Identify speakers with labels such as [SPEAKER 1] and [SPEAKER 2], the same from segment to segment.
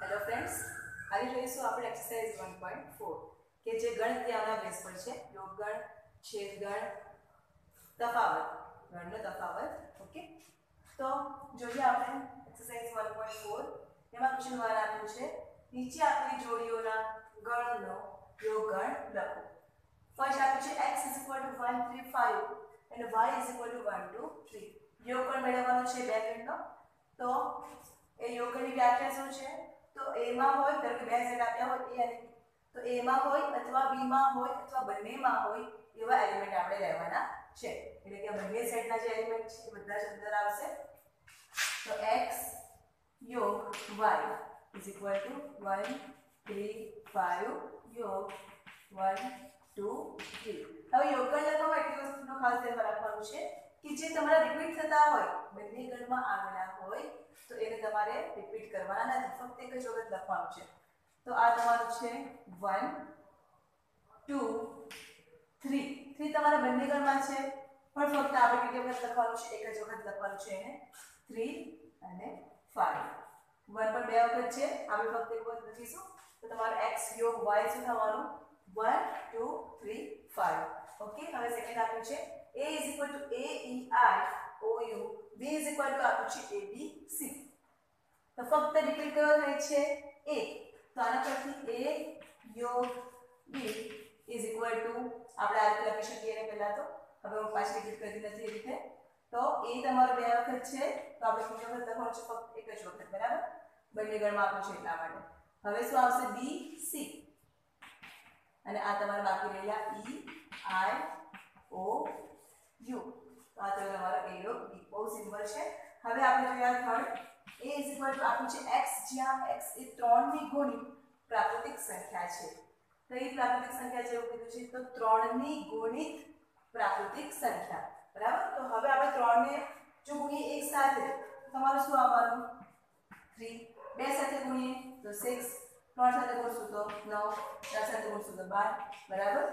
[SPEAKER 1] Hello friends, આજે જોઈશું આપણે એક્સરસાઇઝ 1.4 કે જે ગણતરીના બેઝ પર છે. યોગગણ, છેદગણ, તફાવત, ગણનો તફાવત. ઓકે, તો જોઈએ આપણે એક્સરસાઇઝ 1.4. એમાં ક્વેશ્ચન 1 આપ્યું છે, નીચે આપેલી જોડીઓના ગણનો યોગગણ લખો. ફર્સ્ટ આપ્યું છે x 1 3 5 and y 1 2 3. યોગગણ મેળવવાનો છે બે ગણનો. તો એ યોગગણની વ્યાખ્યા શું છે? તો a માં હોય તો કે બે સેટ આપ્યા હોય a અને b, તો a માં હોય અથવા b માં હોય અથવા બંનેમાં હોય એવા એલિમેન્ટ આપણે લેવાના છે. એટલે કે બંને સેટના જે એલિમેન્ટ છે એ બધા જ અંદર આવશે. તો x યોગ y is equal to 1 3 5 યોગ 1 2 3. હવે યોગગણ લખવામાં એટલી વસ્તુનો ખાસ ધ્યાન રાખવાનું છે કે જે તમારા રિપીટ થતા હોય બંને ગણમાં આવેલા હોય તો એને તમારે રિપીટ કરવાના નથી, ફક્ત એક જ વખત લખવાનું છે. તો આ તમારું છે 1 2 3. 3 તમારા બંને ગણમાં છે પણ ફક્ત આપણે કેટલી વખત લખવાનું છે? એક જ વખત લખવાનું છે એને 3 અને 5. 1 પણ બે વખત છે, આપણે ફક્ત એક વખત લખીશું. તો તમારો x યોગ y શું થવાનું? 1 2 3 5. ઓકે, હવે સેકન્ડ આપ્યું છે a is equal to a e i o u, b is equal to આપ્યું છે a b c. તો ફક્ત રિપીટ કયો થાય છે? a. તો આના પરથી a યોગ b is equal to આપણે આ રીતે લખી શકીએ ને પહેલા તો. હવે હું પાછી રિપીટ કરતી નથી એ રીતે. તો a તમારો બે વખત છે તો આપણે કેટલી વખત લખવાનું છે? ફક્ત એક જ વખત, બરાબર? બંને ગણમાં આપ્યું છે એટલા માટે. હવે શું આવશે? b c. અને આ તમારા બાકી રહેલા e i o u. તો આ તમારો a યોગ b. બહુ સિમ્પલ છે. હવે આપણે જોઈએ third. a is equal to આપ્યું છે x, જ્યાં x એ 3 ની ગુણિત પ્રાકૃતિક સંખ્યા છે. કઈ પ્રાકૃતિક સંખ્યા છે એવું કીધું છે? તો 3 ની ગુણિત પ્રાકૃતિક સંખ્યા, બરાબર? તો હવે આપણે 3 ને જો ગુણીએ એક સાથે તમારું શું આવવાનું? 3. બે સાથે ગુણીએ તો 6, 3 સાથે ગુણશું તો 9, 4 સાથે ગુણશું તો 12, બરાબર?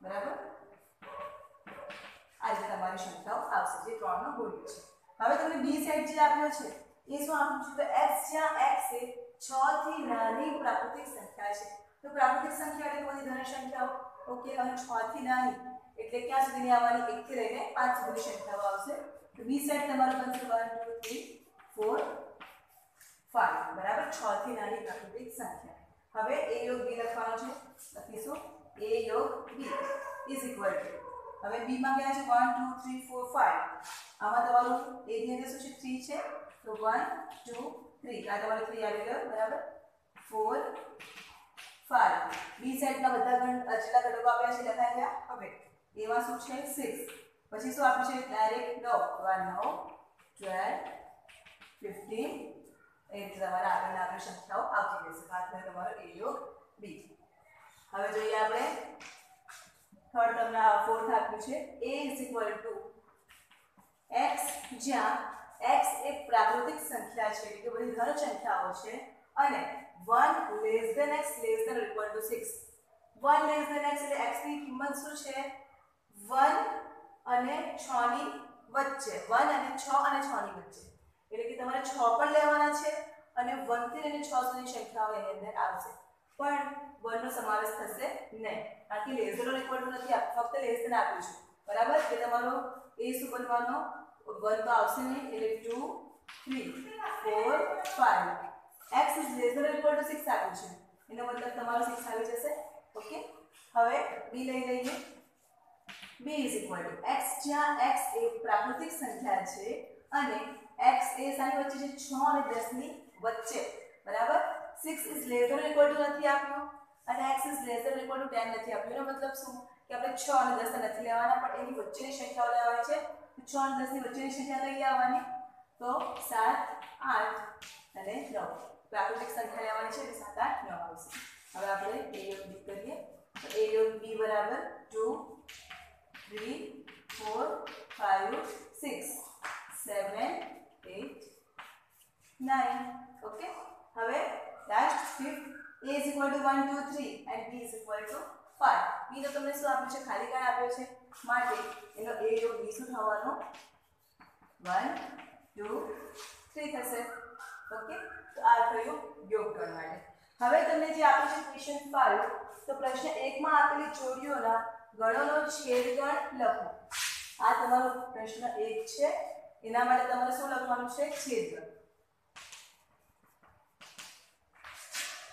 [SPEAKER 1] બરાબર? આ રીતે તમારી સંખ્યાઓ આવશે જે 3 નો ગુણ્ય છે. હવે તમને b સેટ જે આપ્યો છે એ શું આપ્યું છે? તો x, જ્યાં x એ 6 થી નાની પ્રાકૃતિક સંખ્યા છે. તો પ્રાકૃતિક સંખ્યા એટલે બધી ધન સંખ્યાઓ. ઓકે, અને 6 થી નાની એટલે ક્યાં સુધીની આવવાની? 1 થી લઈને 5 સુધીની સંખ્યાઓ આવશે. તો b સેટ તમારો બનશે 1 2 3 4 5, બરાબર? 6 થી નાની પ્રાકૃતિક સંખ્યા. હવે a યોગ b લખવાનો છે. લખીશું a યોગ b is equal to, હવે b માં ક્યાં છે? 1 2 3 4 5. આમાં તમારું a ની અંદર શું છે? 3 છે. તો 1 2 3. આ તમારો 3 આવી ગયો, બરાબર? 4 5. b સેટના બધા ગણ જેટલા ઘટકો આપ્યા છે લખાઈ ગયા. હવે a માં શું છે? 6. પછી શું આપ્યું છે? ડાયરેક્ટ 9 12 15. એ રીતે તમારા આગળના આગળ સંખ્યાઓ આવતી રહેશે. આ તમારો a યોગ b. હવે જોઈએ આપણે થર્ડ, તમને ફોર્થ આપ્યું છે a is equal to x, જ્યાં x એ પ્રાકૃતિક સંખ્યા છે એટલે કે બધી ધન સંખ્યાઓ છે અને 1 less than x less than or equal to 6. 1 less than x એટલે x ની કિંમત શું છે? 1 અને 6 ની વચ્ચે. 1 અને 6 અને 6 ની વચ્ચે એટલે કે તમારે 6 પણ લેવાના છે અને 1 થી લઈને 6 સુધીની સંખ્યાઓ એની અંદર આવશે. પણ 1 નો સમાવેશ થશે નહીં કારણ કે less than or equal to નથી આપ્યું, ફક્ત લેસ ધેન આપ્યું છે, બરાબર? એટલે તમારો a શું બનવાનો? 1 તો આવશે નહીં એટલે 2 3 4 5. x is less than or equal to 6 આપ્યું છે એનો મતલબ તમારો 6 આવી જશે. ઓકે, હવે b લઈ લઈએ. b is equal to x, જ્યાં x એ પ્રાકૃતિક સંખ્યા છે અને x એ સાની વચ્ચે છે? 6 અને 10 ની વચ્ચે, બરાબર? 6 is less than or equal to નથી આપ્યું અને x is less than or equal to 10 નથી આપ્યું. એનો મતલબ શું? કે આપણે 6 અને 10 નથી લેવાના પણ એની વચ્ચેની સંખ્યાઓ લેવાની છે. 6 અને 10 ની વચ્ચેની સંખ્યા કઈ આવવાની? તો 7 8 અને 9. પ્રાકૃતિક સંખ્યા લેવાની છે એટલે 7 8 9 આવશે. હવે આપણે a યોગ b કરીએ. તો a યોગ b બરાબર 2 3 4 5 6 7 8 9. ઓકે, હવે last fifth. a is equal to 1 2 3 and b is equal to 5. b તો તમને શું આપ્યું છે? ખાલી ગણ આપ્યો છે માટે એનો a યોગ b શું થવાનો? 1 2 3 થશે. ઓકે, તો આ થયું યોગગણ માટે. હવે તમને જે આપ્યું છે ક્વેશ્ચન 5, તો પ્રશ્ન 1 માં આપેલી જોડીઓના ગણોનો છેદગણ લખો. આ તમારો પ્રશ્ન 1 છે, એના માટે તમારે શું લખવાનું છે? છેદગણ.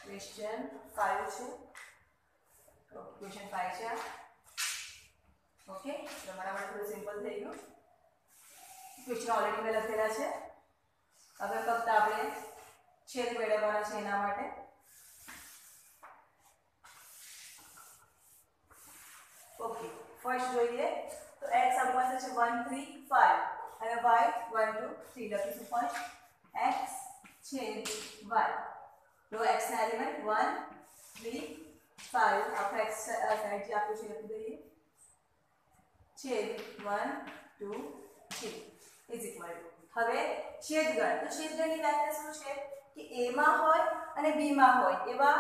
[SPEAKER 1] ક્વેશ્ચન 5 છે, ક્વેશ્ચન 5 છે. ઓકે, તમારા માટે થોડું સિમ્પલ થઈ ગયું. ક્વેશ્ચન ઓલરેડી મેં લખેલા છે. હવે ફક્ત આપણે છેદ મેળવવાના છે એના માટે. ઓકે, ફર્સ્ટ જોઈએ તો x આપણી પાસે છે 1 3 5 અને y 1 2 3. લખીશું ફર્સ્ટ x છેદ y. તો x ના એલિમેન્ટ 1 3 5 આપણે x સાઈડ જે આપ્યું છે લખી દઈએ છેદ 1 2 3 ઇઝ ઇક્વલ ટુ. હવે છેદગણ, તો છેદગણની વ્યાખ્યા શું છે કે a માં હોય અને b માં હોય એવા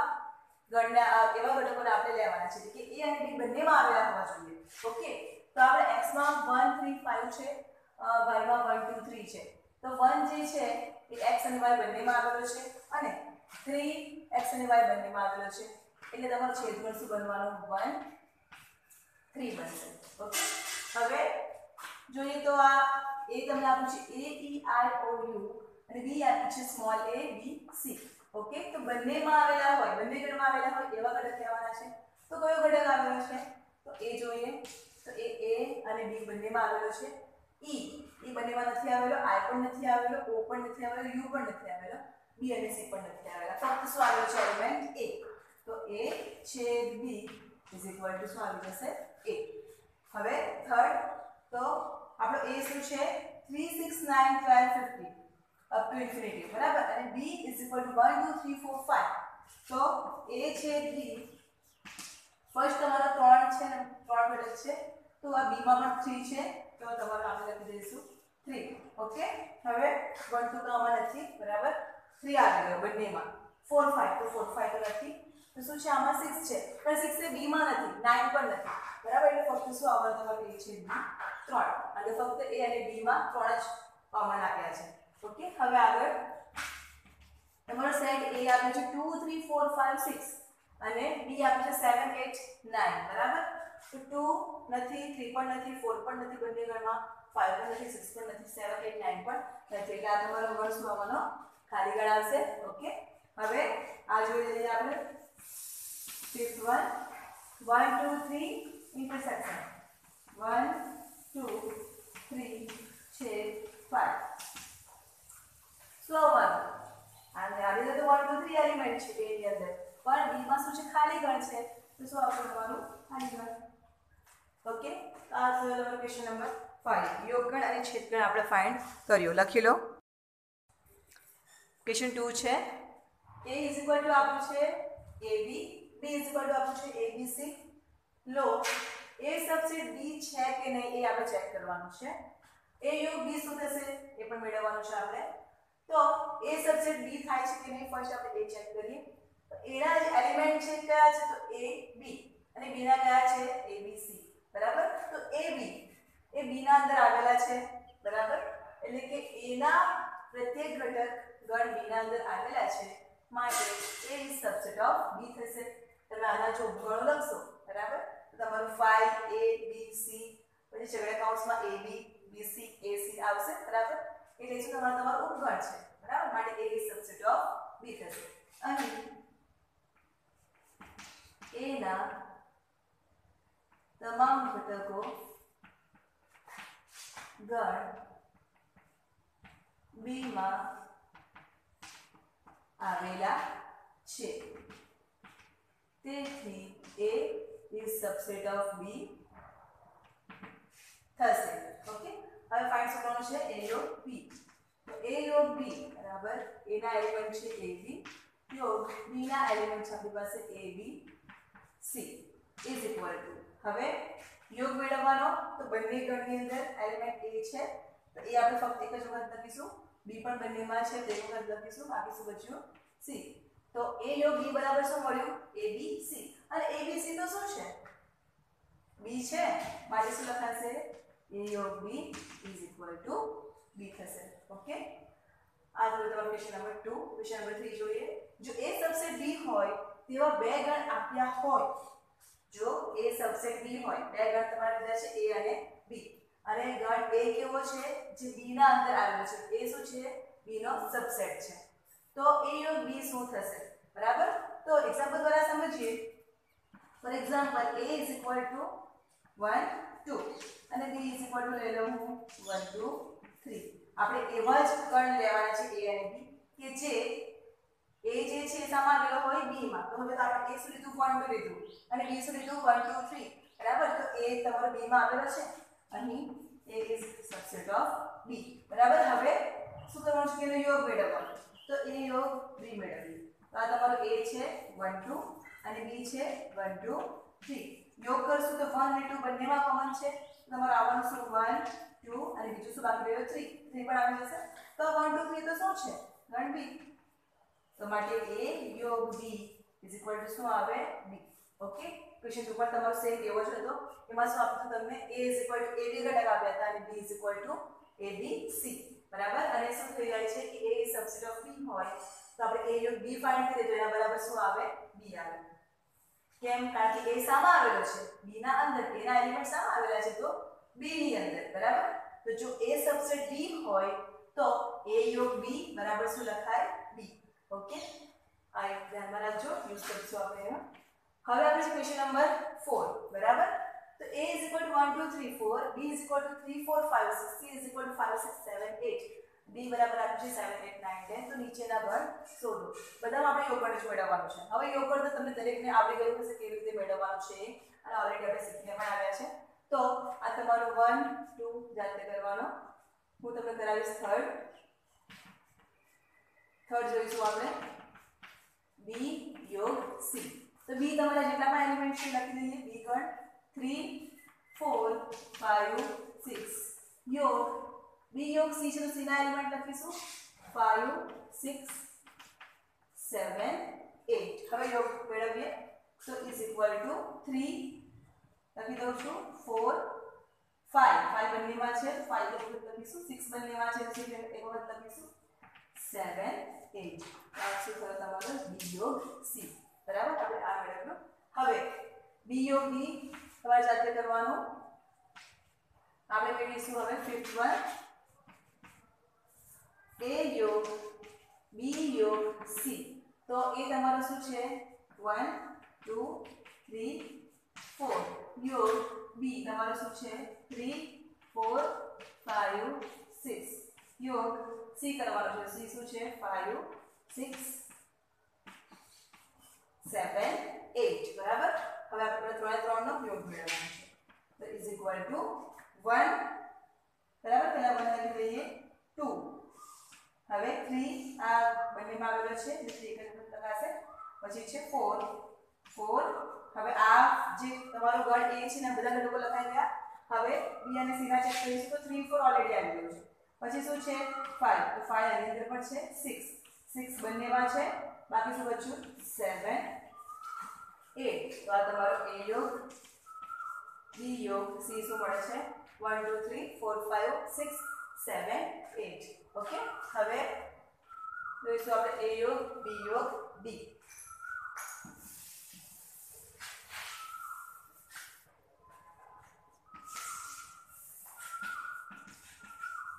[SPEAKER 1] ગણના એવા ઘટકોને આપણે લેવાના છે કે a અને b બંનેમાં આવેલા હોવા જોઈએ. ઓકે, તો આપણે x માં 1 3 5 છે, y માં 1 2 3 છે. તો 1 જે છે એ x અને y બંનેમાં આવેલો છે અને 3 x અને y બંનેમાં આવેલો છે. એટલે તમારો છેદગણ શું બનવાનો? 1 3 બનશે. ઓકે, હવે જોઈએ તો આ a તમને આપ્યું છે a e i o u અને b આપ્યું છે small a b c. Okay, તો બંનેમાં આવેલા હોય, બંને ગણમાં આવેલા હોય એવા ઘટક લેવાના છે. તો કયો ઘટક આવેલો છે? તો a જોઈએ તો a અને b બંનેમાં આવેલો છે. e બંનેમાં નથી આવેલો, i પણ નથી આવેલો, o પણ નથી આવેલો, u પણ નથી આવેલો, b અને c પણ નથી આવેલા. ફક્ત શું આવેલો છે? Element a. તો a છેદ b ઇઝ ઇક્વલ ટુ શું આવી જશે? a. હવે થર્ડ, તો આપણો a શું છે? 3 6 9 12 15 અપ ટુ ઇન્ફિનિટી, બરાબર. અને b ઇઝ ઇક્વલ ટુ 1 2 3 4 5. તો a છેદ b ફર્સ્ટ તમારો 3 છે ને 3 ઘટક છે, તો આ b માં પણ 3 છે, તો તમારે આપણે લખી દઈશું 3. ઓકે, હવે 1 2 તો આમાં નથી, બરાબર. 3 આવી ગયો બંનેમાં. 4 5 તો 4 5 તો નથી. તો શું છે? આમાં 6 છે, પણ 6 એ b માં નથી, 9 પણ નથી, બરાબર. એટલે ફક્ત શું આવવાનું તમારું? a છેદ b 3. અને ફક્ત a અને b માં 3 જ કોમન આપ્યા છે. ઓકે, હવે આગળ તમારો સેટ a આપ્યો છે 2 3 4 5 6 અને b આપ્યો છે 7 8 9, બરાબર. તો 2 નથી, 3 પણ નથી, 4 પણ નથી બંને ગણમાં, 5 પણ નથી, 6 પણ નથી, 7 8 9 પણ નથી. એટલે આ તમારો ગણ શું આવવાનો? ખાલી ગણ આવશે. ઓકે, હવે આ જોઈ લઈએ આપણે. ફિફ્થ વન 1 2 3 ઇન્ટરસેક્શન 1 2 3 છેદ 5. શું આવવાનું? અને આવી રીતે 1 2 3 એલિમેન્ટ છે a ની અંદર, પણ b માં શું છે? ખાલી ગણ છે. તો શું આવશે તમારું? ખાલી ગણ. ઓકે, આ તમારો ક્વેશ્ચન નંબર 5. યોગગણ અને છેદગણ આપણે ફાઇન્ડ કર્યો. લખી લો. ક્વેશ્ચન 2 છે, a ઇઝ ઇક્વલ ટુ આપ્યું છે ab, b is equal to આપ્યું છે abc. લો a સબસેટ b છે કે નહીં એ આપણે ચેક કરવાનું છે. a યોગ b શું થશે એ પણ મેળવવાનું છે આપણે. તો a સબસેટ b થાય છે કે નહીં ફર્સ્ટ આપણે એ ચેક કરીએ. તો a ના જે એલિમેન્ટ છે કયા છે? તો a b અને b ના કયા છે? abc, બરાબર. તો ab એ b ના અંદર આવેલા છે, બરાબર. એટલે કે a ના પ્રત્યેક ઘટક ગણ b ના અંદર આવેલા છે, માટે a is subset of b થશે. તમે આના જો ગણો લખશો, બરાબર, તો તમારું 5 a b c પછી છગડા કૌંસમાં ab bc ac આવશે, બરાબર. એટલે શું તમારું ઉપગણ છે, બરાબર. માટે a is subset of b થશે. અહીં a ના તમામ ઘટકો ગણ b માં આવેલા છે, તેથી a is subset of b થશે. ઓકે, હવે ફાઇન્ડ શું કરવાનું છે? a યોગ b. તો a યોગ b બરાબર a ના એલિમેન્ટ છે ab યોગ b ના એલિમેન્ટ છે આપણી પાસે ab c is equal two. હવે યોગ મેળવવાનો, તો બંને ગણની અંદર એલિમેન્ટ a છે, તો એ આપણે ફક્ત એક જ વખત લખીશું. b પણ બંનેમાં છે તો એક વખત લખીશું, બાકી શું બચ્યું? c. તો a યોગ b બરાબર શું મળ્યું? abc. અને abc તો શું છે? b છે, માટે શું લખાશે? a યોગ b is equal two b થશે. ઓકે, આ થયો તમારો ક્વેશ્ચન નંબર 2. ક્વેશ્ચન નંબર 3 જોઈએ. જો A સબસેટ B હોય તેવા બે ગણ આપ્યા હોય, જો A સબસેટ B હોય, બે ગણ તમારે દીધા છે A અને B, અને ગણ A કેવો છે જે B ના અંદર આવેલો છે, A શું છે B નો સબસેટ છે, તો A યોગ B શું થશે? બરાબર. તો એક્ઝામ્પલ દ્વારા સમજીએ. For example A is equal to 1 2 અને B is equal to લઈ લઉં હું 1 2 3. આપણે એવા જ ગણ લેવાના છે A અને B કે જે A જે છે સામા આવેલો હોય B માં. તો હવે આપણે A શું લીધું 1 2 લીધું અને B શું લીધું 1 2 3. બરાબર. તો A તમારો B માં આવેલો છે, અહીં A is subset of B. બરાબર. હવે શું કરવાનું છે કે એનો યોગ મેળવવાનો, તો A યોગ B મેળવીએ. તો આ તમારો A છે 1 2 અને B છે 1 2 3. યોગ કરશું તો 1 અને 2 બંનેમાં કોમન છે, તમારો આવવાનું શું 1 2 અને બીજું શું બાકી રહ્યો 3 પણ આવી જશે. તો 1 2 3 તો શું છે ગણ B, તો માટે A યોગ B ઇઝ ઇક્વલ ટુ શું આવે B. ઓકે. ક્વેશ્ચન 2 પર તમારો સેમ એવો જ હતો. એમાં શું આપ્યું તમને A is equal two AB ઘટક આપ્યા હતા અને B is equal two ABC. બરાબર. અને શું થઈ જાય છે કે A is subset of B હોય તો આપણે A યોગ B ફાઇન્ડ કરીએ તો એના બરાબર શું આવે B આવે. કેમ? કારણ કે A સામા આવેલો છે B ના અંદર, A ના એલિમેન્ટ સામા આવેલા છે તો B ની અંદર. બરાબર. તો જો A સબસેટ B હોય તો A યોગ B બરાબર શું લખાય B. ઓકે. આ એક ધ્યાનમાં રાખજો, યુઝ કરશું આપણે એનો. હવે આપણે છે ક્વેશ્ચન નંબર 4. બરાબર. તો A is equal to 1 2 3 4, B is equal to 3 4 5 6, C is equal to 5 6 7 8, D બરાબર આપ્યું છે 7 8 9 10. તો નીચેના ગણ શોધો. બધામાં આપણે યોગગણ જ મેળવવાનું છે. હવે યોગગણ તો તમને દરેકને આવડી ગયું હશે કેવી રીતે મેળવવાનું છે, અને ઓલરેડી આપણે શીખીને પણ આવ્યા છે. તો આ તમારો 1 2 જાતે કરવાનો. હું તમને કરાવીશ થર્ડ જોઈશું આપણે B યોગ C. તો B તમારા જેટલા પણ એલિમેન્ટ છે લખી દઈએ. B ગણ 3 4 5 6 યોગ B યોગ C છે તો C ના એલિમેન્ટ લખીશું 5 6 7 8. હવે યોગ મેળવીએ તો ઇઝ ઇક્વલ ટુ 3 લખી દઉં છું 4 5 બંનેમાં છે 5 એક વખત લખીશું, 6 બંનેમાં છે તો એક વખત લખીશું 7 8. આ શું થયો તમારો B યોગ C. બરાબર. આપણે આ મેળવ્યું. હવે B યોગ B તમારે જાતે કરવાનું. આપણે મેળવીશું હવે 5th વન A યોગ B યોગ C. તો એ તમારું શું છે 1 2 3 4. યોગ B તમારું શું છે 3 4 5 6. યોગ C કરવાનો છે. C શું છે 5 6 7 8. બરાબર. હવે આપણે 3 3 નો યોગ મેળવવાનો છે. તો ઇઝ ઇક્વલ ટુ 1. બરાબર. પહેલા 1 લખી દઈએ 2. હવે 3 આ બંનેમાં આવેલો છે એટલે 3 એક વખત લખાશે. પછી છે 4 4. હવે આ જે તમારો ગણ A છે ને બધા ઘટકો લખાઈ ગયા. હવે B અને C ના ચેક કરીશું તો 3 4 ઓલરેડી આવી ગયું છે. પછી શું છે 5, તો 5 આની અંદર પણ છે 6 6 બંનેમાં છે. બાકી શું બચ્યું 7 8. તો આ તમારો A યોગ B યોગ C શું મળે છે 1 2 3 4 5 6 7 8. ઓકે. હવે જોઈશું આપણે A યોગ B યોગ B.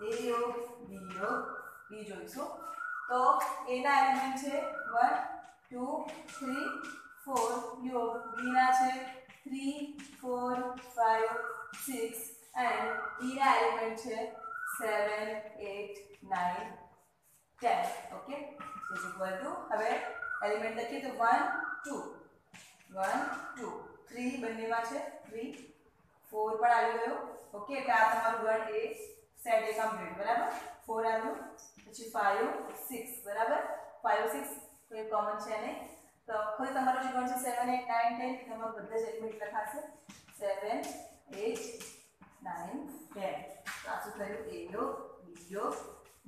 [SPEAKER 1] A યોગ B યોગ B જોઈશું. તો A ના એલિમેન્ટ છે 1 2 3 4. યોગ B ના છે 3 4 5 6 and E ના એલિમેન્ટ છે 7 8 9 10. ઓકે. ઇઝ ઇક્વલ ટુ હવે એલિમેન્ટ લખીએ તો 1 2 3 બંનેમાં છે 3 4 પણ આવી ગયો. ઓકે. એટલે આ તમારું ગણ A સેટ એ કમ્પ્લીટ. બરાબર. 4 આવ્યું. પછી 5 6. બરાબર. 5 6 કોઈ કોમન છે નહીં. તો ખોલી તમારો જે ગણ છે 7 8 9 10 તમારો બધા જ એલિમેન્ટ લખાશે 7 8 9 10. તો આ શું થયું A યોગ B યોગ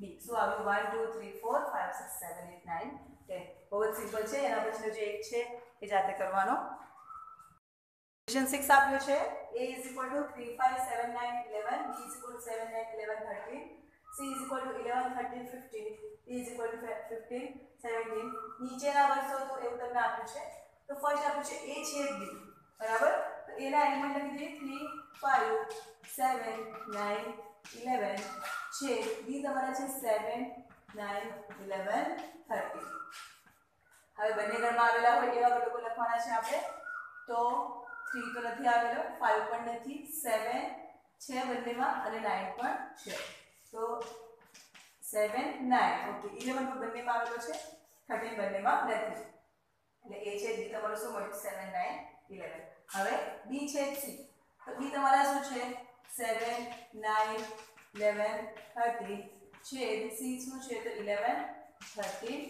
[SPEAKER 1] B. શું આવ્યું 1 2 3 4 5 6 7 8 9 10. બહુ જ સિમ્પલ છે. એના પછીનો જે એક છે એ જાતે કરવાનો. ક્વેશ્ચન 6 આપ્યો છે. A is equal to 3 5 7 9 11, B is equal to 7 9 11 13, C is equal equal to 11 13 15 e is equal to 15 17 નીચેના વર્ષો તો એવું તમને આપ્યું છે તો ફર્સ્ટ આપ્યું છે a છેદ b બરાબર તો a ના એલિમેન્ટ લખી દઈએ 3 5 7 9 11 છેદ b તમારા છે 7 9 11 30 હવે બંને ગણમાં આવેલા હોય એવા ઘટકો લખવાના છે આપણે તો 3 તો નથી આવેલો 5 પણ નથી 7 છે બંનેમાં અને 9 પણ છે તો 7 9 ઓકે 11 પણ બંનેમાં આવેલો છે 13 બંનેમાં નથી એટલે a છે b તમારું શું મળ્યું 7 9 11 હવે b છે c તો b તમારા શું છે 7 9 11 30 છેદ c શું છે તો 11 13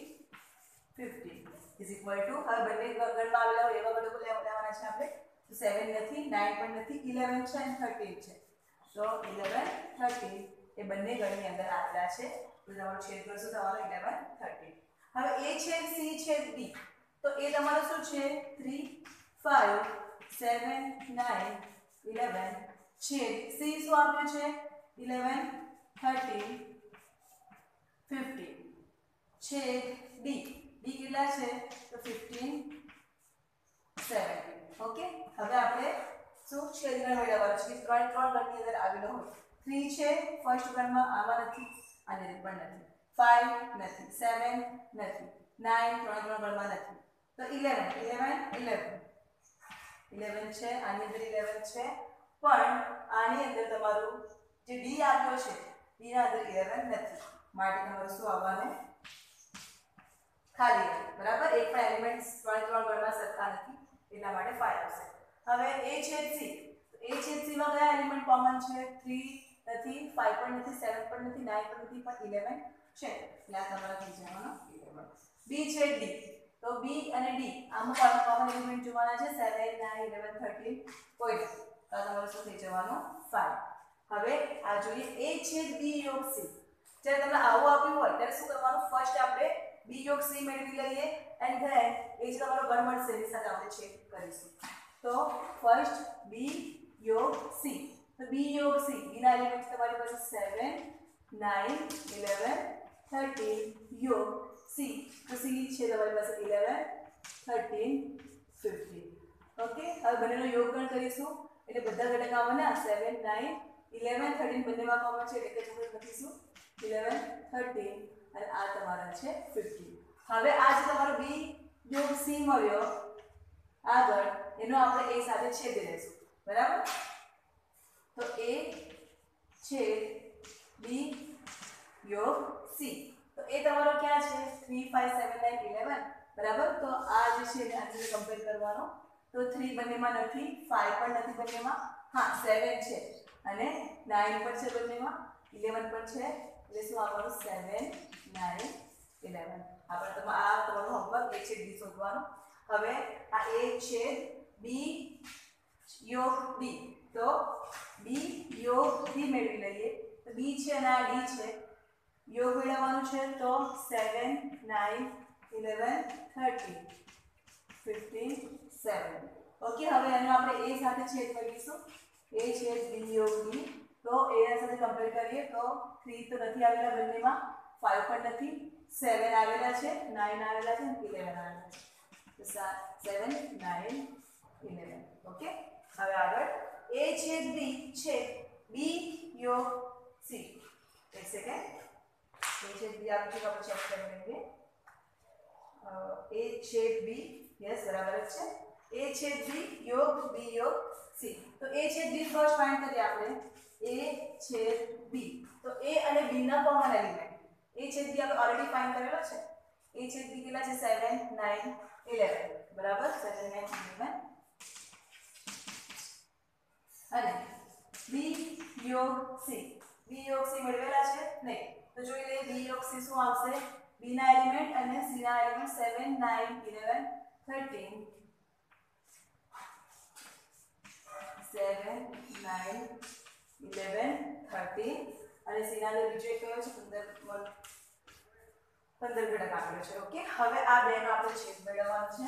[SPEAKER 1] 15 is equal to હવે બંને ગણમાં આવેલા હોય એવા ઘટકો લેવાના છે આપણે તો 7 નથી 9 પણ નથી 11 છે અને 13 છે તો 11 13 એ બંને ગણની અંદર આવેલા છે તો તમારો છેદ કરશો તમારો 11 13 હવે a છેદ c છેદ b તો એ તમારો શું છે 3 5 7 9 11 છેદ c શું આપ્યું છે 11 13 15 છેદ b b કેટલા છે તો 15 17 ઓકે હવે આપણે શું છેદગણ મેળવવાનો છે કે ત્રણ ગણની અંદર આવેલો હોય 3 છે ફર્સ્ટ ગણમાં આમાં નથી અને પણ નથી 5 નથી 7 નથી 9 ત્રણ ગણમાં નથી તો 11 છે આની અંદર 11 છે પણ આની અંદર તમારું જે d આપ્યો છે d ના અંદર 11 નથી માટે તમારું શું આવવાનું ખાલી બરાબર એક પણ એલિમેન્ટ્સ ત્રણ ગણમાં સરખા નથી એટલા માટે 5 આવશે હવે a છેદ c a છેદ c માં કયા એલિમેન્ટ કોમન છે 3 નથી 5 પણ નથી 7 પણ નથી 9 પણ નથી પણ 11 છે એટલે આ તમારો થઈ જવાનો 11 b છેદ d તો b અને d આમાં કોમન એલિમેન્ટ જોવાના છે 7 9 11 13 કોઈ નથી તો તમારો શું થઈ જવાનો 5 હવે આ જોઈએ a છેદ b યોગ c જ્યારે તમને આવું આપ્યું હોય ત્યારે શું કરવાનું ફર્સ્ટ આપણે b યોગ c મેળવી લઈએ એન્ડ ધેન એ જે તમારો ગણ મળશે એની સાથે આપણે ચેક કરીશું તો ફર્સ્ટ b યોગ c તો b યોગ c b ના એલિમેન્ટ તમારી પાસે 7 9 11 13 યોગ c તો c છે તમારી પાસે 11 13 15 ઓકે હવે બંનેનો યોગગણ કરીશું એટલે બધા ઘટક આવવાના 7 9 11 13 બંનેમાં કોમન છે એટલે કે લખીશું 11 13 અને આ તમારા છે 15 હવે આ જે તમારો b યોગ c મળ્યો આગળ એનો આપણે a સાથે છેદી લેશું બરાબર તો a છેદ b યોગ c તો એ તમારો ક્યાં છે 3 5 7 9 11 બરાબર તો આ જે છે એને આની સાથે કમ્પેર કરવાનો તો 3 બંનેમાં નથી 5 પણ નથી બંનેમાં હા 7 છે અને 9 પણ છે બંનેમાં 11 પણ છે એટલે શું આવવાનું 7 9 11 આપણે તમારું હોમવર્ક a છેદ b શોધવાનું હવે આ a છેદ b યોગ d તો b યોગ d મેળવી લઈએ તો b છે અને આ d છે યોગ મેળવવાનું છે તો 7 9 11 13 15 7 ઓકે હવે એનો આપણે a સાથે છેદ કરીશું a છેદ b યોગ d તો a ના સાથે કમ્પેર કરીએ તો 3 તો નથી આવેલા બંનેમાં 5 પણ નથી 7 આવેલા છે 9 આવેલા છે અને 11 આવેલા છે તો 7 9 11 ઓકે હવે આગળ a છેદ b છે b યોગ c એક સેકન્ડ a છેદ b આપણે ચેક કરી લઈએ a છેદ b યસ બરાબર છે a છેદ b યોગ b યોગ c તો a છેદ b ફર્સ્ટ ફાઇન્ડ કરીએ આપણે a છેદ b તો a અને b ના કોમન એલિમેન્ટ a છેદ b આપણે ઓલરેડી ફાઇન્ડ કરેલો છે a છેદ b કેટલા છે 7 9 11 બરાબર 7 9 11 અને b યોગ c મેળવેલા છે નહીં તો જોઈ લઈએ b યોગ c શું આવશે b ના એલિમેન્ટ અને c ના એલિમેન્ટ 7 9 11 13 7 9 11 13 અને c ના બીજો એક કયો છે 15 ઘટક આપેલો છે ઓકે હવે આ બેનો આપણે છેદ મેળવવાનો છે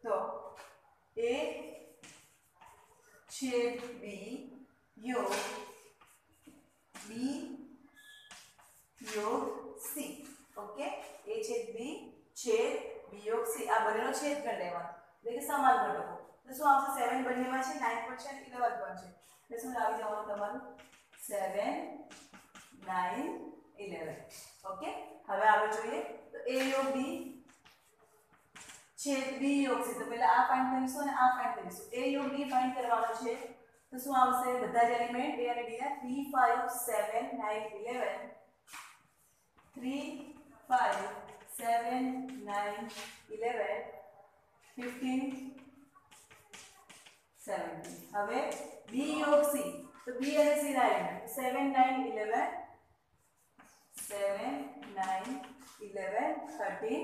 [SPEAKER 1] તો a છેદ b યોગ b योग सी ओके ए छेद बी छेद बी योग सी आ બંનેનો છેદ કરી લેવાનો એટલે કે સમાન ઘટકો તો શું આવશે 7 બંનેમાં છે 9 પણ છે 11 પણ છે એટલે શું આવી જવાનું તમારું 7 9 11 ઓકે હવે આગળ જોઈએ તો a योग b छेद b योग सी तो पहले आ फाइंड કરીશું અને આ फाइंड કરીશું a योग b फाइंड કરવાનો છે તો શું આવશે બધા જ એલિમેન્ટ a અને d ના 3 5 7 9 11 3 5 7 9 11 15 17 હવે b योग c तो b અને c ના એલિમેન્ટ 7 9 11 7 9 11 13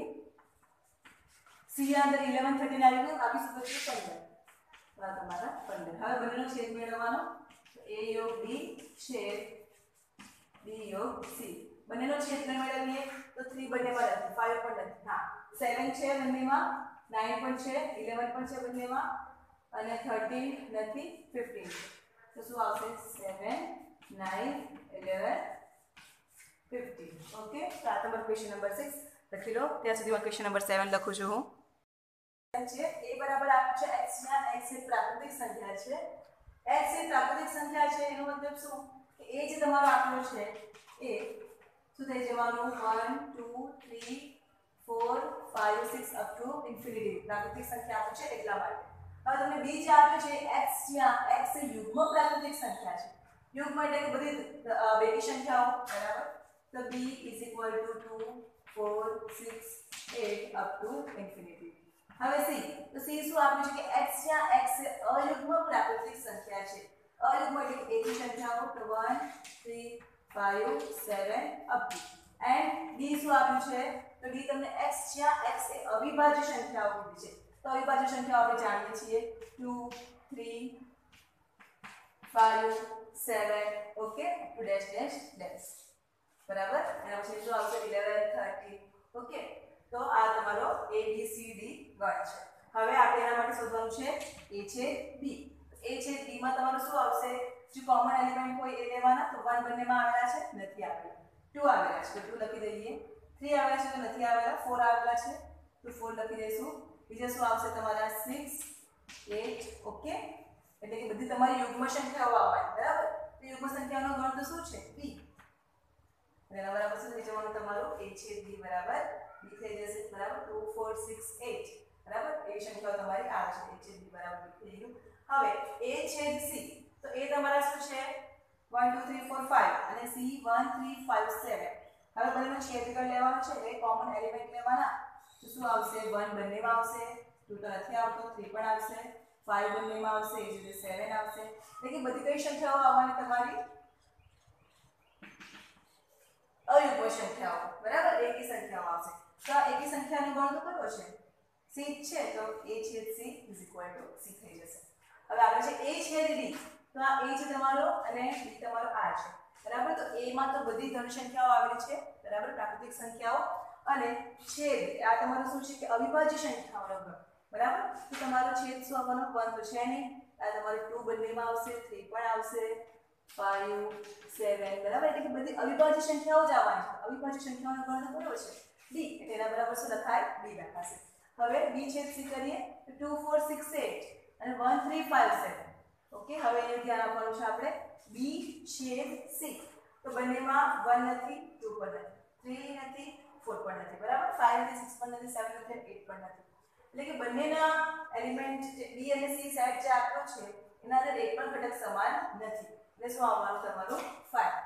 [SPEAKER 1] c અંદર 11 13 આવી ગયું બાકી શું બચ્યું 15 આ તમારા 15 હવે બંનેનો છેદ મેળવવાનો તો a योग b છેદ b योग c બંનેનો છેદ ન મેળવીએ તો 3 બંનેમાં નથી 5 પણ નથી હા 7 છે બંનેમાં 9 પણ છે 11 પણ છે બંનેમાં અને 13 નથી 15 તો શું આવશે 7 9 11 15 ઓકે તો આ તમારો ક્વેશ્ચન નંબર 6 લખી લો ત્યાં સુધી હું ક્વેશ્ચન નંબર 7 લખું છું હું છે a બરાબર આપ્યું છે x ના x એ પ્રાકૃતિક સંખ્યા છે x એ પ્રાકૃતિક સંખ્યા છે એનો મતલબ શું કે a જે તમારો આંકડો છે એ શું થઈ જવાનું 1 2 3 4 5 6 અપ ટુ ઇન્ફિનિટી પ્રાકૃતિક સંખ્યા આપ્યું છે એટલા માટે હવે તમને b જે આપ્યું છે x જ્યાં x એ યુગ્મ પ્રાકૃતિક સંખ્યા છે યુગ્મ એટલે કે બધી બેકી સંખ્યાઓ બરાબર તો b = 2 4 6 8 અપ ટુ ઇન્ફિનિટી હવે c તો c શું આપ્યું છે કે x જ્યાં x એ અયુગ્મ પ્રાકૃતિક સંખ્યા છે અયુગ્મ એટલે કે એકી સંખ્યાઓ તો 1 3 5 7 અપ ટુ એન્ડ d શું આપ્યું છે તો d તમને x જ્યાં x એ અવિભાજ્ય સંખ્યાઓ કીધી છે તો અવિભાજ્ય સંખ્યાઓ આપણે જાણીએ છીએ 2 3 5 7 okay two dash dash dash બરાબર એના પછી શું આવશે 11 13 ઓકે તો આ તમારો a b c d ગણ છે હવે આપણે એના માટે શોધવાનું છે a છેદ b a છેદ b માં તમારું શું આવશે જે કોમન એલિમેન્ટ હોય એ લેવાના તો 1 બંનેમાં આવેલા છે નથી આવેલા 2 આવેલા છે તો 2 લખી દઈએ 3 આવેલા છે તો નથી આવેલા 4 આવેલા છે તો 4 લખી દઈશું બીજા શું આવશે તમારા 6 8 ઓકે એટલે કે બધી તમારી યુગ્મ સંખ્યાઓ આવવાની બરાબર તો યુગ્મ સંખ્યાઓનો ગણ તો શું છે b એના બરાબર શું થઈ જવાનું તમારું a છેદ b બરાબર b થઈ જશે બરાબર 2 4 6 8 બરાબર એ સંખ્યાઓ તમારી આ છે a છેદ b બરાબર b થઈ ગયું હવે a છેદ c તો એ તમારા શું છે 1 2 3 4 5 અને c 1 3 5 7 હવે બંનેનો છેદગણ લેવાનો છે એટલે કોમન એલિમેન્ટ લેવાના તો શું આવશે 1 બંનેમાં આવશે 2 તો નથી આવતો 3 પણ આવશે 5 બંનેમાં આવશે એ જ રીતે 7 આવશે એટલે કે બધી કઈ સંખ્યાઓ આવવાની તમારી અયુગ્મ સંખ્યાઓ બરાબર એકી સંખ્યાઓ આવશે તો આ એકી સંખ્યાનો ગણ તો કયો છે c છે તો a છેદ c = c થઈ જશે હવે આગળ છે a છેદ d તો આ a છે તમારો અને d તમારો આ છે બરાબર તો a માં તો બધી ધન સંખ્યાઓ આવેલી છે બરાબર પ્રાકૃતિક સંખ્યાઓ અને છેદ આ તમારું શું છે કે અવિભાજ્ય સંખ્યાઓનો ગણ બરાબર તો તમારો છેદ શું આવવાનો 1 તો છે નહીં આ તમારે 2 બંનેમાં આવશે 3 પણ આવશે 5 7 બરાબર એટલે કે બધી અવિભાજ્ય સંખ્યાઓ જ આવવાની છે અવિભાજ્ય સંખ્યાઓનો ગણ કયો છે d એટલે એના બરાબર શું લખાય d લખાશે હવે b છેદ c કરીએ તો 2 4 6 8 અને 1 3 5 7 ઓકે હવે એ ધ્યાન આપવાનું છે આપણે b છેદ c તો બંનેમાં 1 નથી 2 પણ નથી 3 નથી 4 પણ નથી બરાબર 5 નથી 6 પણ નથી 7 નથી 8 પણ નથી એટલે કે બંનેના એલિમેન્ટ b અને c સેટ જે આપ્યો છે એના અંદર એક પણ ઘટક સમાન નથી એટલે શું આવવાનું તમારું 5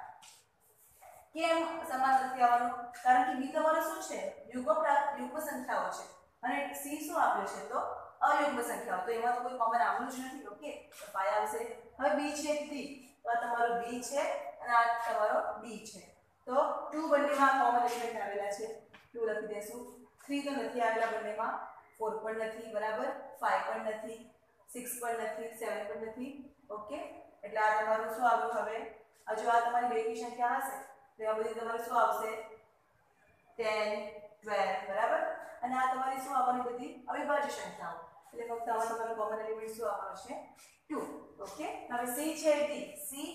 [SPEAKER 1] કેમ સમાન નથી આવવાનું કારણ કે b તમારો શું છે યુગ્મ સંખ્યાઓ છે અને c શું આપ્યો છે તો અયુગ્મ સંખ્યાઓ તો એમાં તો કોઈ કોમન આવવાનું જ નથી ઓકે તો 5 આવશે હવે b છેદ d તો આ તમારો b છે અને આ તમારો d છે તો 2 બંનેમાં કોમન એલિમેન્ટ આવેલા છે 2 લખી દેશું 3 તો નથી આવેલા બંનેમાં 4 પણ નથી બરાબર 5 પણ નથી 6 પણ નથી 7 પણ નથી ઓકે એટલે આ તમારું શું આવ્યું હવે જો આ તમારી બેકી સંખ્યા હશે તો આ બધી તમારે શું આવશે 10 12 બરાબર અને આ તમારી શું આવવાની બધી અવિભાજ્ય સંખ્યાઓ એટલે ફક્ત આમાં તમારો કોમન એલિમેન્ટ શું આવવાનો છે 2 ઓકે હવે c છે d c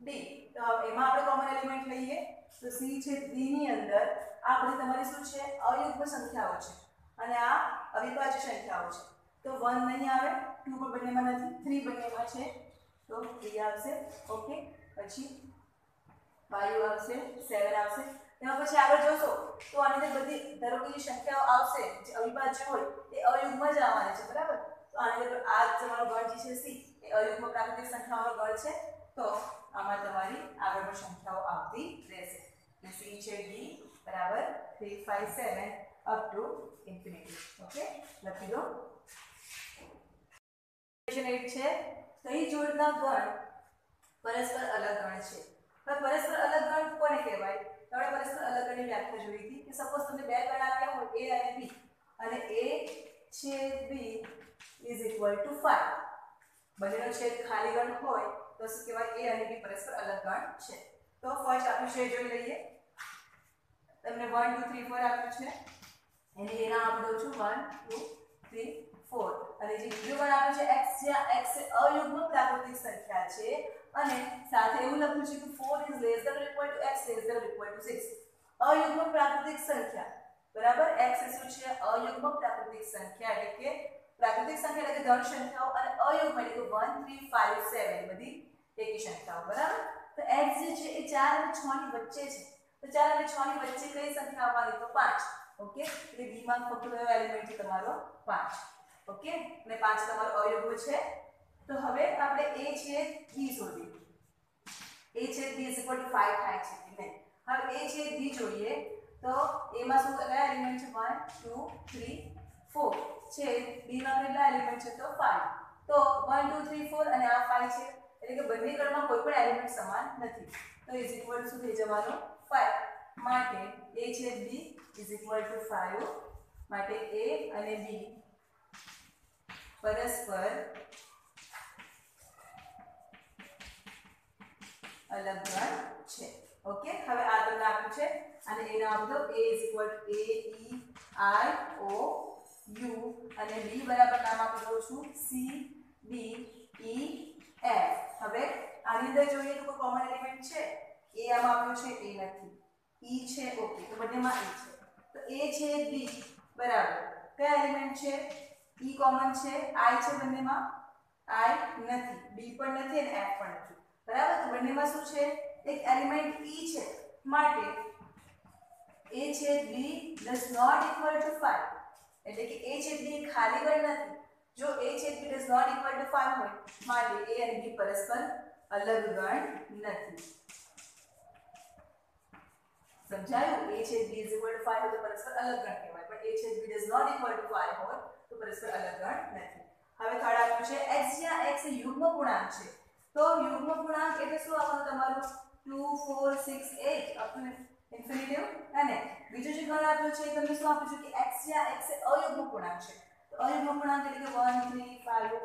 [SPEAKER 1] d તો એમાં આપણે કોમન એલિમેન્ટ લઈએ તો c છેદ b ની અંદર આ બધી તમારી શું છે અયુગ્મ સંખ્યાઓ છે અને આ અવિભાજ્ય સંખ્યાઓ છે તો 1 નહીં આવે 2 પણ બંનેમાં નથી 3 બંનેમાં છે તો 3 આવશે ઓકે પછી 5 આવશે 7 આવશે એમાં પછી આગળ જોશો તો આની અંદર બધી ધારો કે જે સંખ્યાઓ આવશે જે અવિભાજ્ય હોય એ અયુગ્મ જ આવવાની છે બરાબર તો આની અંદર આ તમારો ગણ જે છે c એ અયુગ્મ પ્રાકૃતિક સંખ્યાઓનો ગણ છે તો આમાં તમારી આગળ પણ સંખ્યાઓ આવતી રહેશે તો c છે d બરાબર 3 5 7 અપ ટુ ઇન્ફિનિટી ઓકે લખી દો ક્વેશ્ચન 8 છે કઈ જોડના ગણ પરસ્પર અલગ ગણ છે હવે પરસ્પર અલગ ગણ કોને કહેવાય આપણે પરસ્પર અલગ ગણની વ્યાખ્યા જોઈ હતી કે સપોઝ તમને બે ગણ આપ્યા હોય a અને b અને a છેદ b ઇઝ ઇક્વલ ટુ 5 બંનેનો છેદ ખાલી ગણ હોય તો શું કહેવાય a અને b પરસ્પર અલગ ગણ છે તો ફર્સ્ટ આપણે છેદ જોઈ લઈએ તમને 1 2 3 4 આપ્યું છે એને એના આપી દઉં છું 1 2 3 4 અને જે બીજું ગણ આપ્યું છે x જ્યાં x એ અયુગ્મ પ્રાકૃતિક સંખ્યા છે અને સાથે એવું લખ્યું છે કે 4 is less than or equal to x less than or equal to 6 અયુગ્મ પ્રાકૃતિક સંખ્યા બરાબર x એ શું છે અયુગ્મ પ્રાકૃતિક સંખ્યા એટલે કે પ્રાકૃતિક સંખ્યા એટલે કે ધન સંખ્યાઓ અને અયુગ્મ એટલે કે 1 3 5 7 બધી એકી સંખ્યાઓ બરાબર તો x જે છે એ 4 અને 6 ની વચ્ચે છે તો 4 અને 6 ની વચ્ચે કઈ સંખ્યા આવવાની તો 5 ઓકે એટલે b માં ફક્ત કયો એલિમેન્ટ છે તમારો 5 ઓકે અને 5 તમારો અયુગ્મ છે તો હવે આપણે a છેદ b શોધીએ a છેદ b = 5 થાય છે કે નહીં હવે a છેદ b જોઈએ તો a માં શું કયા એલિમેન્ટ છે 1 2 3 4 છેદ b માં કેટલા એલિમેન્ટ છે તો 5 તો 1 2 3 4 અને આ 5 છે એટલે કે બંને ગણમાં કોઈ પણ એલિમેન્ટ સમાન નથી તો = શું થઈ જવાનું 5 માટે a છેદ b = 5 માટે a અને b પરસ્પર અલગ ગણ છે ઓકે હવે આ તમને આપ્યું છે અને એનો આપો a = a e i o u અને b બરાબર નામ આપી દઉં છું c d e f હવે આની અંદર જોઈએ તો કોઈ કોમન એલિમેન્ટ છે a આમાં આપ્યું છે a નથી e છે ઓકે તો બંનેમાં e છે તો a છે b બરાબર કયા એલિમેન્ટ છે e કોમન છે i છે બંનેમાં i નથી b પણ નથી અને f પણ નથી બરાબર તો બંનેમાં શું છે એક એલિમેન્ટ e છે માટે a છેદ b does not equal to 5 એટલે કે a છેદ b ખાલી ગણ નથી જો a છેદ b does not equal to 5 હોય માટે a અને b પરસ્પર અલગ ગણ નથી સમજાયું a છેદ b = 5 હોય તો પરસ્પર અલગ ગણ કહેવાય પણ a છેદ b does not equal to 5 હોય તો પરસ્પર અલગ ગણ નથી હવે થર્ડ આપ્યું છે x જ્યાં x એ યુગ્મ પૂર્ણાંક છે તો યુગ્મ પૂર્ણાંક એટલે શું આવવાનું તમારું 2 4 6 8 અપ ટુ ઇન્ફિનિટી અને બીજો જે ગણ આપ્યો છે તમને શું આપ્યું છે કે x જ્યાં x એ અયુગ્મ પૂર્ણાંક છે તો અયુગ્મ પૂર્ણાંક એટલે કે 1 3 5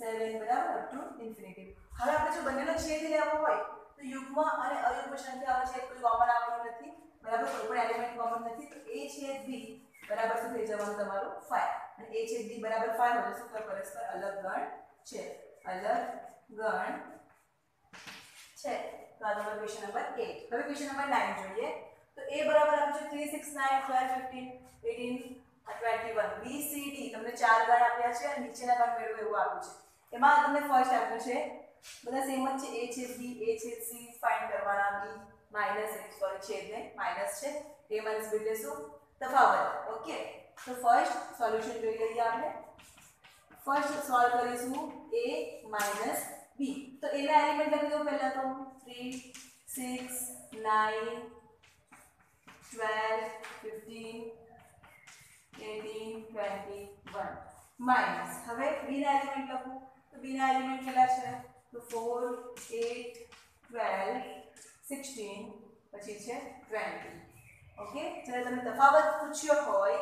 [SPEAKER 1] 7 બરાબર અપ ટુ ઇન્ફિનિટી હવે આપણે જો બંનેનો છેદ લેવો હોય તો યુગ્મ અને અયુગ્મ સંખ્યાઓનો છેદ કોઈ કોમન આવવાનો નથી બરાબર કોઈ પણ એલિમેન્ટ કોમન નથી તો a છેદ b બરાબર શું થઈ જવાનું તમારું 5 અને a છેદ b બરાબર 5 હોય તો શું પરસ્પર અલગ ગણ છે અલગ ગણ છે તો આ તમારો ક્વેશ્ચન નંબર 8 હવે ક્વેશ્ચન નંબર 9 જોઈએ તો a બરાબર આપ્યું છે 3 6 9 12 15 18 21 b c d તમને ચાર ગણ આપ્યા છે અને નીચેના ગણ મેળવો એવું આપ્યું છે એમાં તમને ફર્સ્ટ આપ્યું છે બધા સેમ જ છે a છેદ b a છેદ c ફાઇન્ડ કરવાના b માઈનસ સોરી છેદ ને માઈનસ છે a માઈનસ b એટલે શું તફાવત ઓકે તો ફર્સ્ટ સોલ્યુશન જોઈ લઈએ આપણે ફર્સ્ટ સોલ્વ કરીશું a માઈનસ b તો a ના એલિમેન્ટ લખી દો પહેલા તો 3 6 9 12 15 18 21 માઈનસ હવે b ના એલિમેન્ટ લખું તો b ના એલિમેન્ટ કેટલા છે તો 4 8 12 16 પછી છે 20 ઓકે જ્યારે તમે તફાવત પૂછ્યો હોય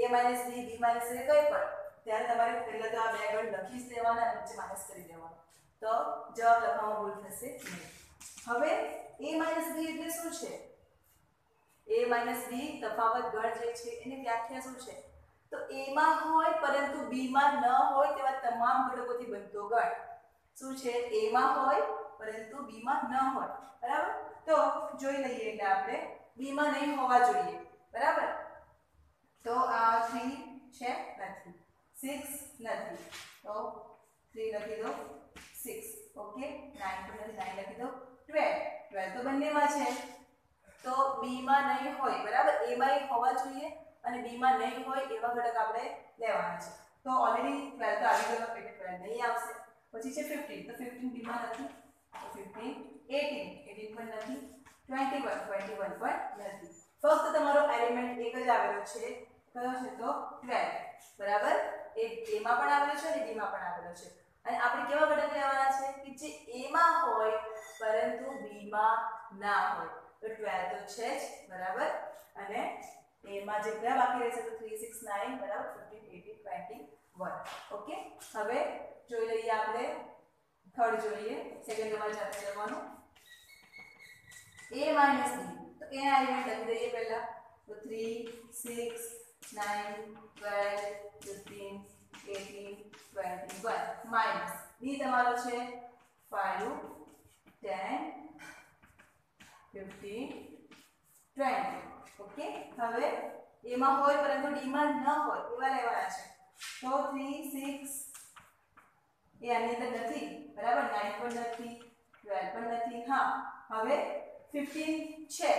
[SPEAKER 1] a b b કઈ પણ ત્યારે તમારે પહેલા તો આ બે ગણ લખી જ દેવાના અને પછી માઈનસ કરી દેવાનો તો જવાબ લખવામાં ભૂલ થશે નહીં હવે a b એટલે શું છે a b તફાવત ગણ જે છે એની વ્યાખ્યા શું છે તો a માં હોય પરંતુ b માં ન હોય તેવા તમામ ઘટકોથી બનતો ગણ શું છે a માં હોય પરંતુ b માં ન હોય બરાબર તો જોઈ લઈએ એટલે આપણે બી માં નહીં હોવા જોઈએ બરાબર તો આ 3 છે નથી 6 નથી તો 3 લખી દો 6 ઓકે 9 પણ નથી 9 લખી દો 12 12 તો બંનેમાં છે તો બી માં નહીં હોય બરાબર એ માં હોવા જોઈએ અને બી માં નહીં હોય એવા ઘટક આપણે લેવાના છે તો ઓલરેડી 12 તો આવી ગયો એટલે 12 નહીં આવશે પછી છે 15 તો 15 બી માં નથી તો 15 18 પણ નથી 21 પણ નથી ફક્ત તમારો એલિમેન્ટ એક જ આવેલો છે કયો છે તો 12 બરાબર એ a માં પણ આવેલો છે અને b માં પણ આવેલો છે અને આપણે કેવા ઘટક લેવાના છે કે જે a માં હોય પરંતુ b માં ના હોય તો 12 તો છે જ બરાબર અને a માં જે કયા બાકી રહેશે તો 3 6 9 બરાબર 15 18 21 ઓકે હવે જોઈ લઈએ આપણે થર્ડ જોઈએ સેકન્ડ તમારે જાતે લેવાનું a minus b તો a ના એલિમેન્ટ લખી દઈએ પહેલા તો 3 6 9 12 15 18 21 minus b તમારો છે 5 10 15 20 ઓકે હવે a માં હોય પરંતુ d માં ન હોય એવા લેવાના છે તો 3 6 એ આની અંદર નથી બરાબર 9 પણ નથી 12 પણ નથી હા હવે 15 છે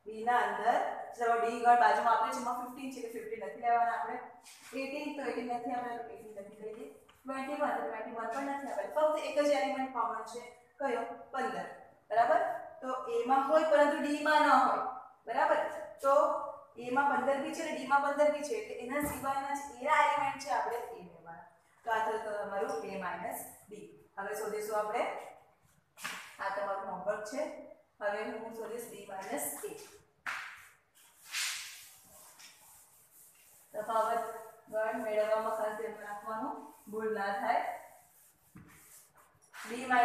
[SPEAKER 1] b ના અંદર ચલો d ગણ બાજુમાં આપણે છે એમાં 15 છે કે 15 નથી લેવાના આપણે 18 તો 18 નથી આપણે તો 18 નથી લઈએ 21 તો 21 પણ નથી આપણે ફક્ત એક જ એલિમેન્ટ કોમન છે કયો 15 બરાબર તો a માં હોય પરંતુ d માં ન હોય બરાબર તો a માં 15 બી છે અને d માં 15 બી છે એટલે એના સિવાયના જે એના એલિમેન્ટ છે આપણે એ લેવાના તો આ થયું તમારું a b હવે શોધીશું આપણે આ તમારું હોમવર્ક છે હવે હું શોધીશ b a તફાવત ગણ મેળવવામાં ખાસ ધ્યાન રાખવાનું ભૂલ ના થાય b a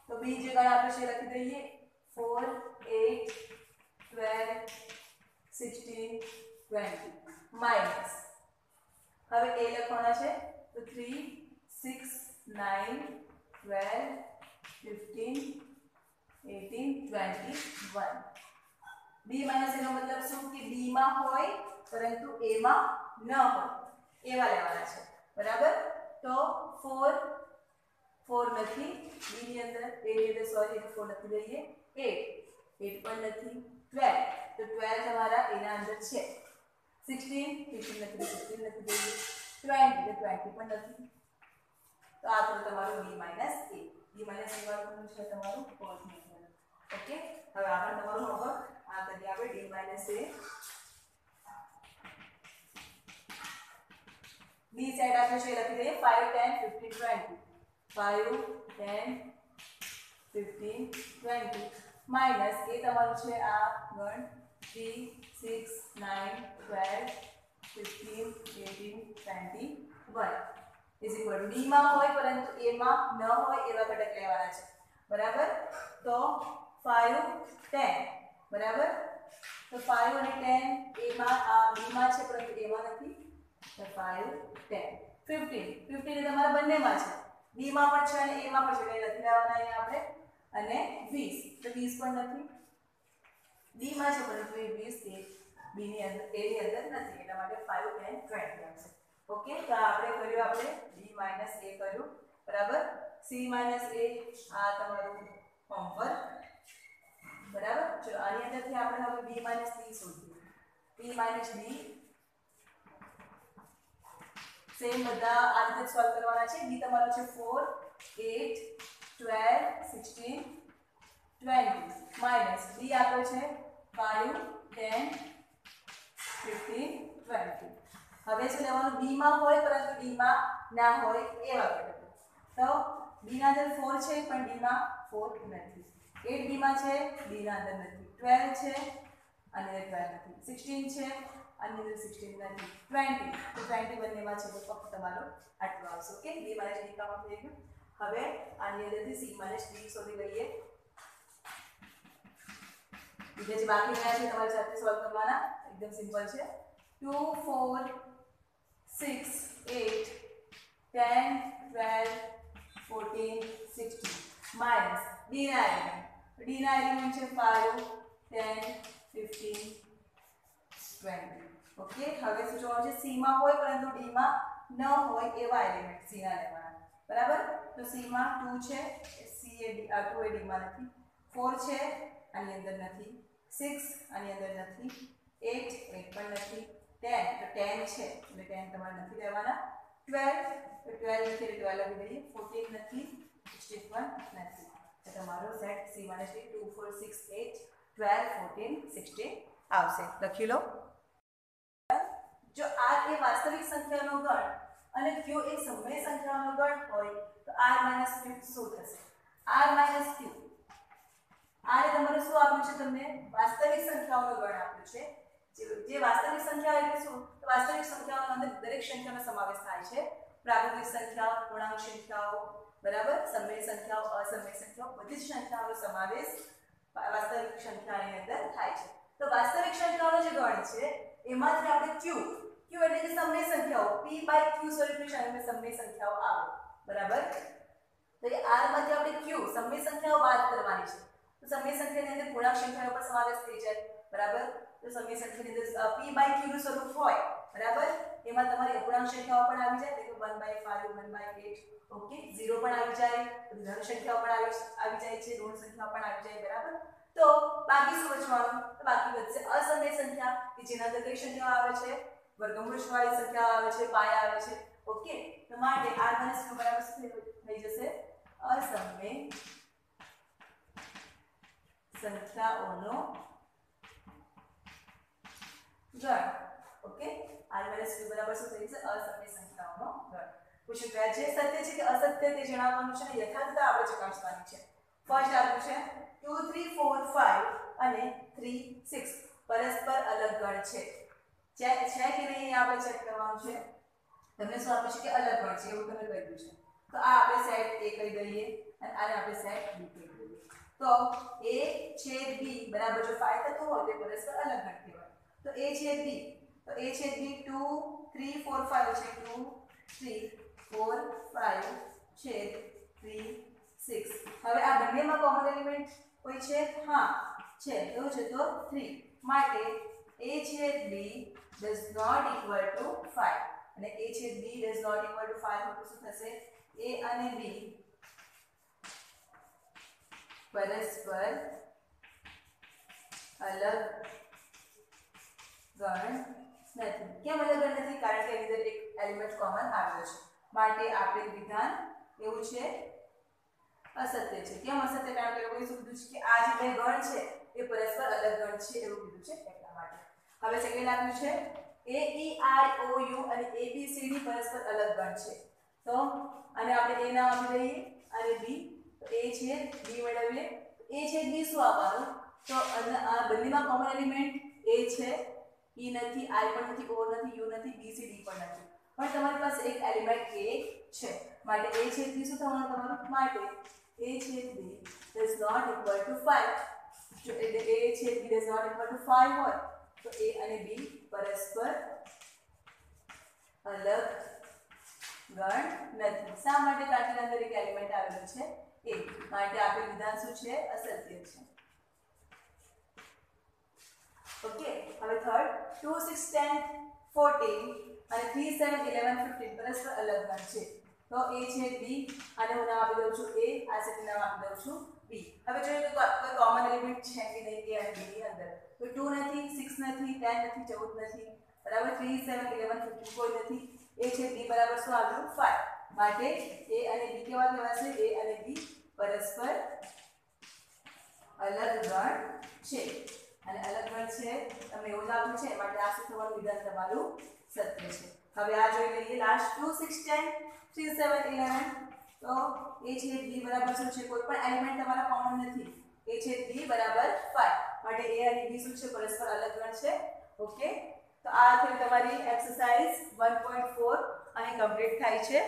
[SPEAKER 1] તો b જે ગણ આપણે છે લખી દઈએ 4 8 12 16 20 માઈનસ હવે a લખવાના છે તો 3 6 9 12 15 18 21 b માઈનસ એનો મતલબ શું કે b માં હોય પરંતુ a માં ન હોય એવા લેવાના છે બરાબર તો 4 નથી b ની અંદર a ની અંદર સોરી 4 નથી લઈએ 8 પણ નથી 12 તો 12 તમારા a ના અંદર છે 16 15 નથી 16 નથી લઈએ 20 તો 20 પણ નથી તો આ તો તમારું b a b વાળું છે તમારું ફોર્થ મેથડ ઓકે હવે આગળ તમારું હોમવર્ક આ કરીએ આપણે d a b સાઈડ આપણે છે લખી દઈએ 5 10 15 20 5 10 15 20 માઈનસ એ તમારું છે આ ગણ 3 6 9 12 15 18 21 ઇઝ ઇક્વલ ટુ d માં હોય પરંતુ a માં ન હોય એવા ઘટક લેવાના છે બરાબર તો 5 10 બરાબર તો 5 અને 10 a માં આ b માં છે પરંતુ a માં નથી તો 5 10 15 15 એ તમારા બંનેમાં છે b માં પણ છે અને a માં પણ છે એટલે લખી લેવાના અહીંયા આપણે અને 20 તો 20 પણ નથી d માં છે પરંતુ એ 20 એ b ની અંદર a ની અંદર નથી એટલા માટે 5 10 20 આવશે ઓકે તો આપણે કર્યું આપણે d a કર્યું બરાબર c a આ તમારું હોમવર્ક બરાબર ચલો આની અંદરથી આપણે હવે b d શોધીએ b સેમ બધા આ રીતે સોલ્વ કરવાના છે b તમારો છે 4 8 12 16 20 માઈનસ d આપણો છે 5 10 15 20 હવે શું લેવાનું b માં હોય પરંતુ d માં ના હોય એવા ઘટકો તો b ના અંદર 4 છે પણ d માં 4 નથી 8 b માં છે d ના અંદર નથી 12 છે અને 12 નથી 16 છે અને 16 નથી 20 તો 20 બંનેમાં છે તો ફક્ત તમારો આટલું આવશે ઓકે b માઈનસ d કામ થઈ ગયું હવે આની અંદરથી c માઈનસ d શોધી લઈએ બીજા જે બાકી રહ્યા છે તમારે જાતે સોલ્વ કરવાના એકદમ સિમ્પલ છે 2 4 6 8 10 12 14 16 માઇનસ ડી ના એલિમેન્ટ છે 5 10 15 20 ઓકે હવે શું જોવાનું છે સી માં હોય પરંતુ ડી માં ન હોય એવા એલિમેન્ટ સી ના લેવાના બરાબર તો સી માં 2 છે સી એ 2 એ ડી માં નથી 4 છે આની અંદર નથી 6 આની અંદર નથી 8 પણ નથી 10 તો 10 છે એટલે 10 તમારે નથી લેવાના 12 તો 12 નથી એટલે 12 લખી દઈએ 14 નથી 61 નથી તો તમારો સેટ સી માં છે 2 4 6 8 12 14 16 આવશે લખી લો જો r એ વાસ્તવિક સંખ્યાનો ગણ અને q એ સમય સંખ્યાનો ગણ હોય તો r - q શું થશે r - q r એ તમારે શું આપ્યું છે તમને વાસ્તવિક સંખ્યાઓનો ગણ આપ્યો છે જે વાસ્તવિક સંખ્યા એટલે શું તો વાસ્તવિક સંખ્યાઓનો અંદર દરેક સંખ્યાનો સમાવેશ થાય છે પ્રાકૃતિક સંખ્યાઓ પૂર્ણાંક સંખ્યાઓ બરાબર સમય સંખ્યાઓ અસમય સંખ્યાઓ બધી જ સંખ્યાઓનો સમાવેશ વાસ્તવિક સંખ્યાની અંદર થાય છે તો વાસ્તવિક સંખ્યાઓનો જે ગણ છે એમાંથી આપણે q એટલે કે સમય સંખ્યાઓ p/q સોલ્યુશન એટલે સમય સંખ્યાઓ આવે બરાબર તો એ r માંથી આપણે q સમય સંખ્યાઓ બાદ કરવાની છે તો સમય સંખ્યાની અંદર પૂર્ણાંક સંખ્યાનો પણ સમાવેશ થઈ જાય બરાબર તો સમય સંખ્યાની અંદર p/q નું સ્વરૂપ હોય બરાબર એમાં તમારી અપૂર્ણાંક સંખ્યાઓ પણ આવી જાય એટલે 1/5 1/8 ઓકે 0 પણ આવી જાય ધન સંખ્યાઓ પણ આવી જાય છે ઋણ સંખ્યાઓ પણ આવી જાય બરાબર તો બાકી શું બચવાનું તો બાકી બચશે અસમય સંખ્યા કે જેના અંદર કઈ સંખ્યાઓ આવે છે વર્ગમૂળ વાળી સંખ્યાઓ આવે છે પાયા આવે છે ઓકે તો માટે r - q બરાબર શું થઈ જશે અસમય સંખ્યાઓનો ગણ ઓકે r - q બરાબર શું થઈ જશે અસમય સંખ્યાઓનો ગણ પૂછ્યું કે જે સત્ય છે કે અસત્ય તે જણાવવાનું છે અને યથાર્થતા આપણે ચકાસવાની છે ફર્સ્ટ આપ્યું છે 2 3 4 5 અને 3 6 પરસ્પર અલગ ગણ છે કે નહીં આપણે ચેક કરવાનું છે તમને શું આપ્યું છે કે અલગ ગણ છે એવું તમે કહ્યું છે તો આ આપણે સેટ a કહી દઈએ અને આને આપણે સેટ b કહી દઈએ તો a છેદ b બરાબર જો 5 થતું હોય તો પરસ્પર અલગ ગણ કહેવાય તો a છેદ b 2 3 4 5 છે 2 3 4 5 છેદ 3 6 હવે આ બંનેમાં કોમન એલિમેન્ટ કોઈ છે હા છે એવું છે તો 3 માટે a છેદ b does not equal to 5 અને a છેદ b does not equal to 5 તો શું થશે a અને b પરસ્પર અલગ ગણ નથી કેમ અલગ ગણ નથી કારણ કે એની અંદર એક એલિમેન્ટ કોમન આવ્યો છે માટે આપેલ વિધાન એવું છે અસત્ય છે કેમ અસત્ય કારણ કે લોકોએ શું કીધું છે કે આ જે બે ગણ છે એ પરસ્પર અલગ ગણ છે એવું કીધું છે એટલા માટે હવે સેકન્ડ આપ્યું છે a e i o u અને a b c d પરસ્પર અલગ ગણ છે તો આને આપણે a નામ આપી દઈએ અને b તો a છેદ b મેળવીએ a છેદ b શું આવવાનું તો આ બંનેમાં કોમન એલિમેન્ટ a છે e નથી i પણ નથી o નથી u નથી b c d પણ નથી પણ તમારી પાસે એક એલિમેન્ટ a છે માટે a છેદ b શું થવાનું તમારું માટે a છેદ b does not equal to 5 જો એટલે a છેદ b does not equal to 5 હોય તો a અને b પરસ્પર અલગ ગણ નથી શા માટે કારણ કે અંદર એક એલિમેન્ટ આવેલો છે a માટે આપેલ વિધાન શું છે અસત્ય છે ઓકે હવે થર્ડ 2 6 10 14 અને 3 7 11 15 પરસ્પર અલગ ગણ છે તો a છે b અને હું નામ આપી દઉં છું a આ સેટ નામ આપી દઉં છું b હવે જોઈએ તો કોઈ કોમન એલિમેન્ટ છે કે નહીં a અને b ની અંદર તો 2 નથી 6 નથી 10 નથી 14 નથી બરાબર 3 7 11 15 કોઈ નથી a છે b બરાબર શું આવ્યું 5 માટે a અને b કેવા કહેવાશે a અને b પરસ્પર અલગ ગણ છે અને અલગ ગણ છે તમને એવું જ આપ્યું છે માટે આ શું થવાનું વિધાન તમારું સત્ય છે હવે આ જોઈ લઈએ લાસ્ટ 2 6 10 3 7 11 તો a છે b બરાબર શું છે કોઈ પણ એલિમેન્ટ તમારા કોમન નથી a છે b બરાબર 5 માટે a અને b શું છે પરસ્પર અલગ ગણ છે ઓકે તો આ થઈ તમારી એક્સરસાઇઝ 1.4 અહીં કમ્પ્લીટ થાય છે